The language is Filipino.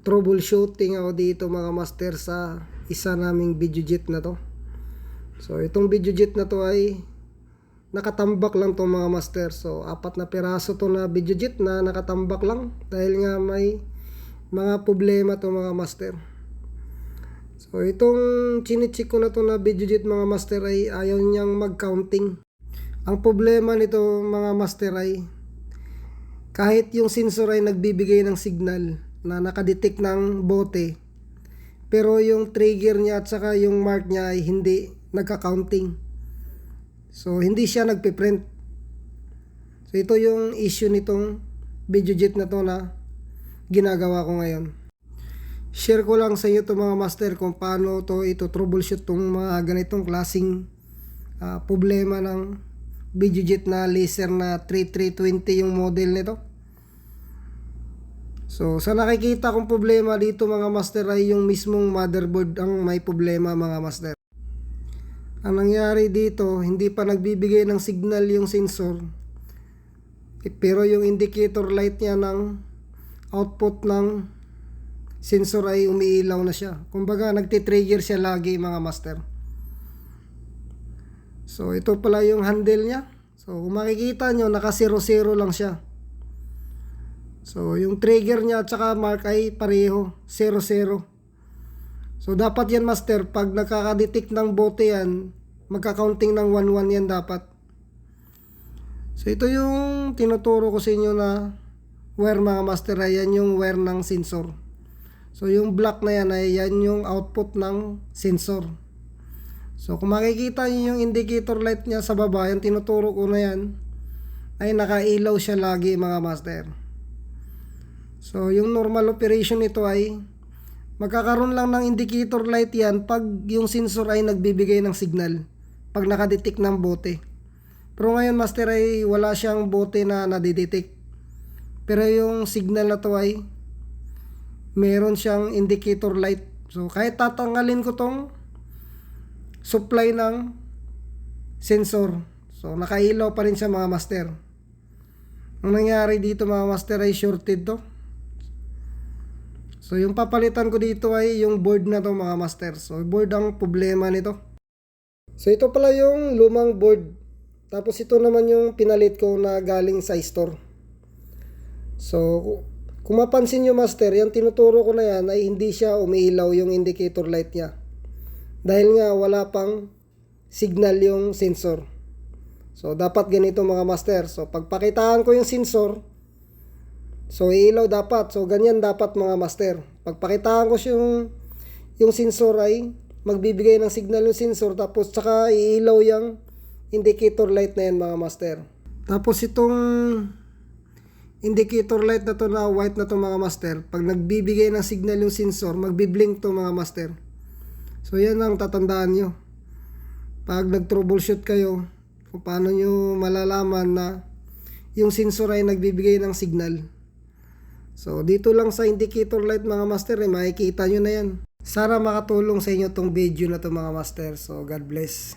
troubleshooting ako dito mga master sa isa naming videojet na to. So itong videojet na to ay nakatambak lang to mga master. So 4 na piraso to na videojet na nakatambak lang dahil nga may mga problema to mga master. So itong chinichik ko na to na videojet mga master ay ayaw niyang mag-counting. Ang problema nito mga master ay kahit yung sensor ay nagbibigay ng signal na nakadetect ng bote, pero yung trigger niya at saka yung mark niya ay hindi nagka-counting. So hindi siya nagpiprint. So ito yung issue nitong videojet na to na ginagawa ko ngayon. Share ko lang sa inyo to mga master kung paano to ito troubleshoot tong mga ganitong klaseng problema ng videojet na laser na 3320 yung model nito. So sa nakikita kong problema dito mga master ay yung mismong motherboard ang may problema mga master. Ang nangyari dito, hindi pa nagbibigay ng signal yung sensor, pero yung indicator light niya ng output ng sensor ay umiilaw na siya. Kumbaga nagtitrigger siya lagi mga master. So ito pala yung handle niya. So kung makikita nyo, naka 0-0 lang siya. So yung trigger niya at saka mark ay pareho, 0-0. So dapat yan master, pag nakaka-detect ng bote yan, magka-counting ng 1-1 yan dapat. So ito yung tinuturo ko sa inyo na wire mga master, ay yan yung wire ng sensor. So yung black na yan ay yan yung output ng sensor. So kung makikita nyo yung indicator light niya sa baba, yung tinuturo ko na yan, ay nakailaw siya lagi mga master. So yung normal operation nito ay magkakaroon lang ng indicator light yan pag yung sensor ay nagbibigay ng signal, pag nakadetect ng bote. Pero ngayon master ay wala siyang bote na nadidetect, pero yung signal na to ay meron siyang indicator light. So kahit tatanggalin ko tong supply ng sensor, so nakailaw pa rin siya mga master. Ang nangyari dito mga master ay shorted to. So yung papalitan ko dito ay yung board na to mga master. So board ang problema nito. So ito pala yung lumang board. Tapos ito naman yung pinalit ko na galing sa store. So kung mapansin nyo master, yung tinuturo ko na yan ay hindi siya umiilaw yung indicator light niya. Dahil nga wala pang signal yung sensor. So dapat ganito mga master. So pagpakitaan ko yung sensor, so iilaw dapat. So ganyan dapat mga master. Pagpakitaan ko yung sensor ay magbibigay ng signal yung sensor, tapos saka iilaw yung indicator light na yan mga master. Tapos itong indicator light na to na white na to mga master, pag nagbibigay ng signal yung sensor, magbiblink to mga master. So yan ang tatandaan nyo pag nag-troubleshoot kayo, kung paano nyo malalaman na yung sensor ay nagbibigay ng signal. So dito lang sa indicator light mga master ay makikita nyo na yan. Sana makatulong sa inyo tong video na to mga master. So God bless.